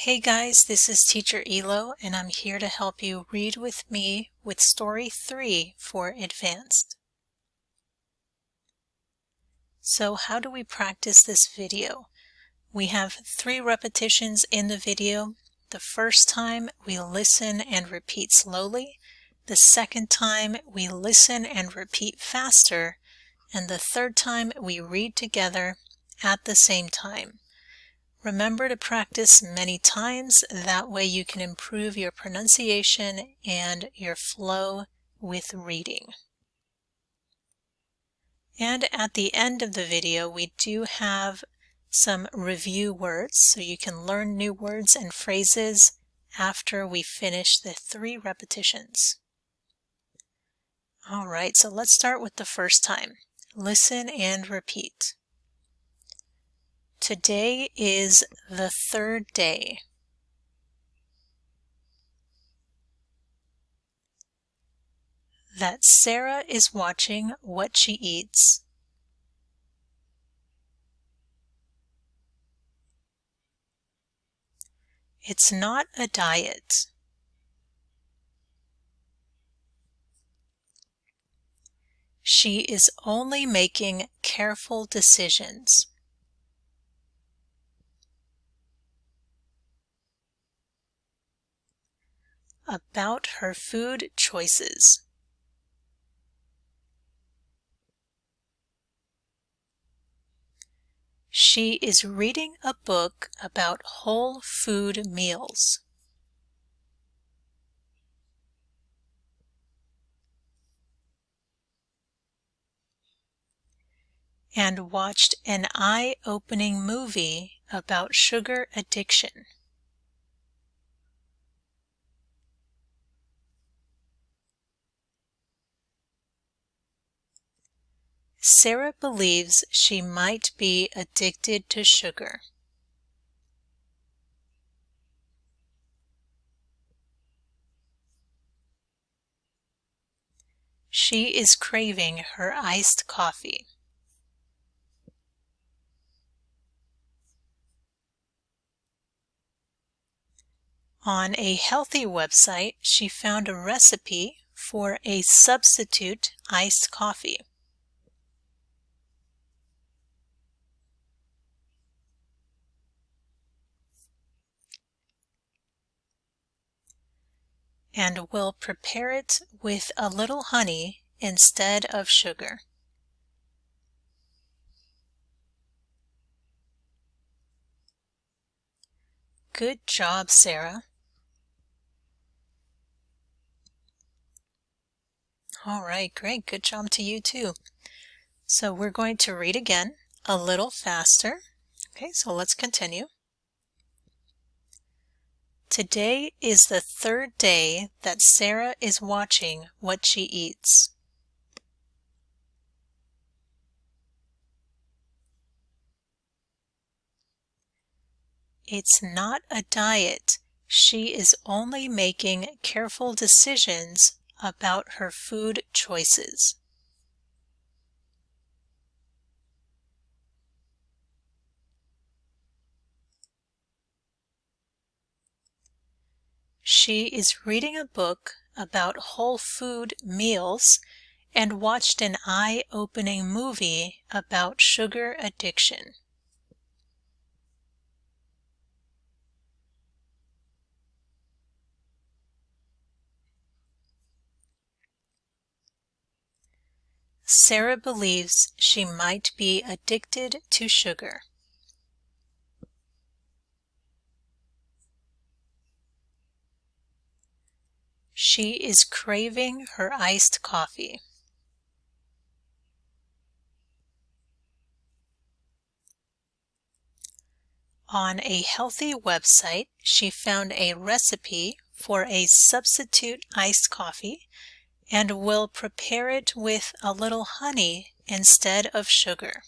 Hey guys, this is Teacher Elo, and I'm here to help you read with me with Story 3 for Advanced. So how do we practice this video? We have 3 repetitions in the video. The first time we listen and repeat slowly. The second time we listen and repeat faster. And the third time we read together at the same time. Remember to practice many times, that way you can improve your pronunciation and your flow with reading. And at the end of the video, we do have some review words, so you can learn new words and phrases after we finish the 3 repetitions. Alright, so let's start with the first time. Listen and repeat. Today is the 3rd day. That Sarah is watching what she eats. It's not a diet. She is only making careful decisions. About her food choices. She is reading a book about whole food meals. And watched an eye-opening movie about sugar addiction. Sarah believes she might be addicted to sugar. She is craving her iced coffee. On a healthy website, she found a recipe for a substitute iced coffee. And will prepare it with a little honey instead of sugar. Good job, Sarah. All right, great. Good job to you too. So we're going to read again a little faster. Okay, so let's continue. Today is the 3rd day that Sarah is watching what she eats. It's not a diet. She is only making careful decisions about her food choices. She is reading a book about whole food meals and watched an eye-opening movie about sugar addiction. Sarah believes she might be addicted to sugar. She is craving her iced coffee. On a healthy website, she found a recipe for a substitute iced coffee and will prepare it with a little honey instead of sugar.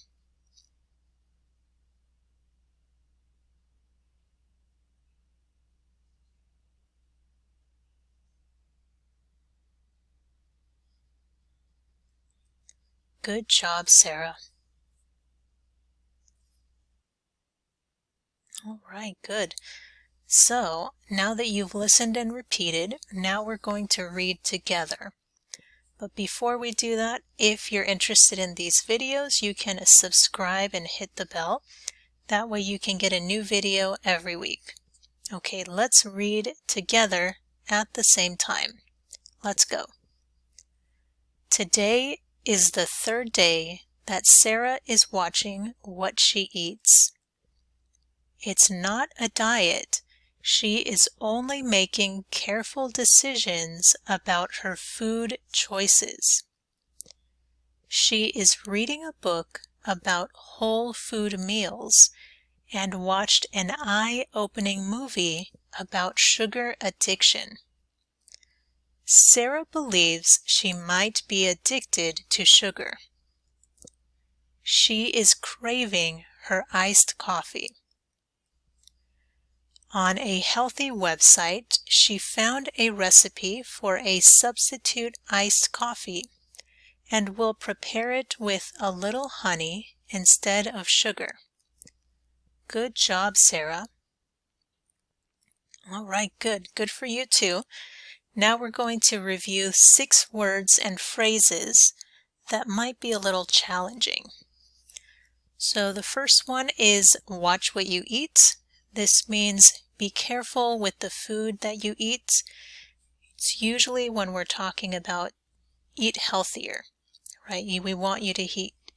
Good job, Sarah. All right, good. So now that you've listened and repeated, now we're going to read together. But before we do that, if you're interested in these videos, you can subscribe and hit the bell. That way you can get a new video every week. Okay, let's read together at the same time. Let's go. Today is the third day that Sarah is watching what she eats. It's not a diet. She is only making careful decisions about her food choices. She is reading a book about whole food meals and watched an eye-opening movie about sugar addiction. Sarah believes she might be addicted to sugar. She is craving her iced coffee. On a healthy website, she found a recipe for a substitute iced coffee and will prepare it with a little honey instead of sugar. Good job, Sarah. All right, good. Good for you too. Now we're going to review 6 words and phrases that might be a little challenging. So the first one is watch what you eat. This means be careful with the food that you eat. It's usually when we're talking about eat healthier, right? We want you to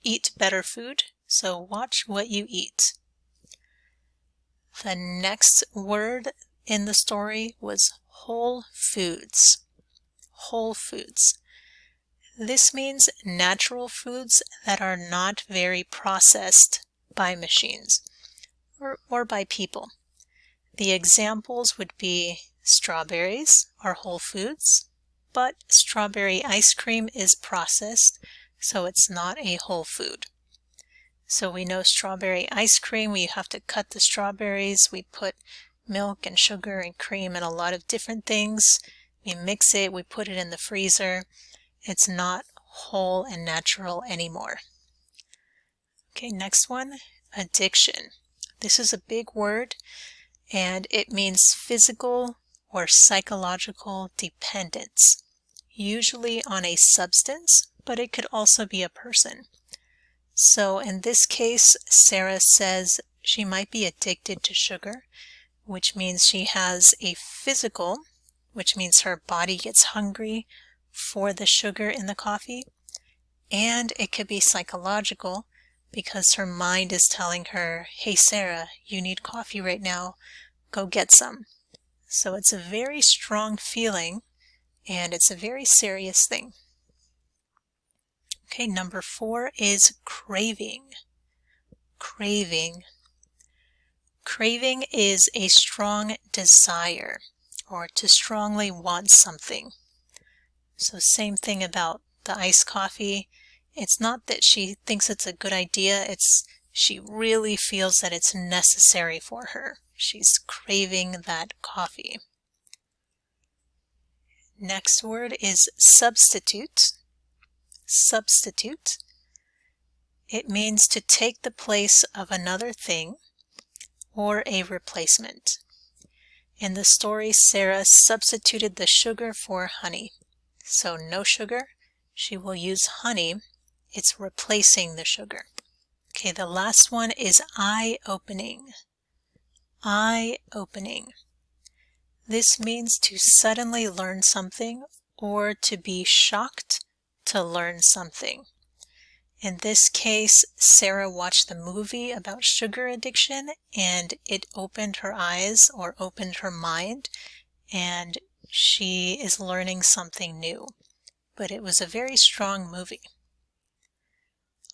eat better food, so watch what you eat. The next word in the story was whole foods. Whole foods. This means natural foods that are not very processed by machines or by people. The examples would be strawberries are whole foods, but strawberry ice cream is processed, so it's not a whole food. So we know strawberry ice cream, we have to cut the strawberries, we put milk and sugar and cream and a lot of different things. We mix it, we put it in the freezer. It's not whole and natural anymore. Okay, next one, addiction. This is a big word and it means physical or psychological dependence, usually on a substance, but it could also be a person. So in this case, Sarah says she might be addicted to sugar, which means she has a physical, which means her body gets hungry for the sugar in the coffee, and it could be psychological because her mind is telling her, hey Sarah, you need coffee right now, go get some. So it's a very strong feeling and it's a very serious thing. Okay, number 4 is craving. Craving. Craving is a strong desire or to strongly want something. So same thing about the iced coffee. It's not that she thinks it's a good idea, it's she really feels that it's necessary for her. She's craving that coffee. Next word is substitute. Substitute. It means to take the place of another thing or a replacement. In the story, Sarah substituted the sugar for honey. So no sugar, she will use honey. It's replacing the sugar. Okay, the last one is eye-opening. Eye-opening. This means to suddenly learn something or to be shocked to learn something. In this case, Sarah watched the movie about sugar addiction and it opened her eyes or opened her mind and she is learning something new. But it was a very strong movie.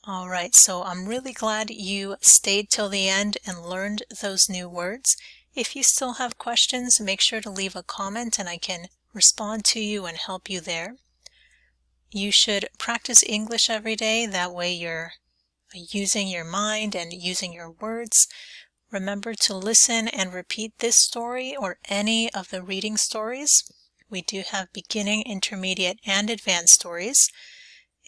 All right, so I'm really glad you stayed till the end and learned those new words. If you still have questions, make sure to leave a comment and I can respond to you and help you there. You should practice English every day. That way you're using your mind and using your words. Remember to listen and repeat this story or any of the reading stories. We do have beginning, intermediate, and advanced stories.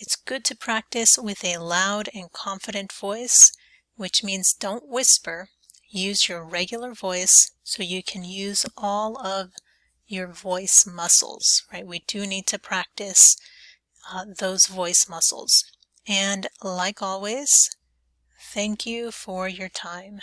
It's good to practice with a loud and confident voice, which means don't whisper. use your regular voice so you can use all of your voice muscles, right? We do need to practice those voice muscles. And like always, thank you for your time.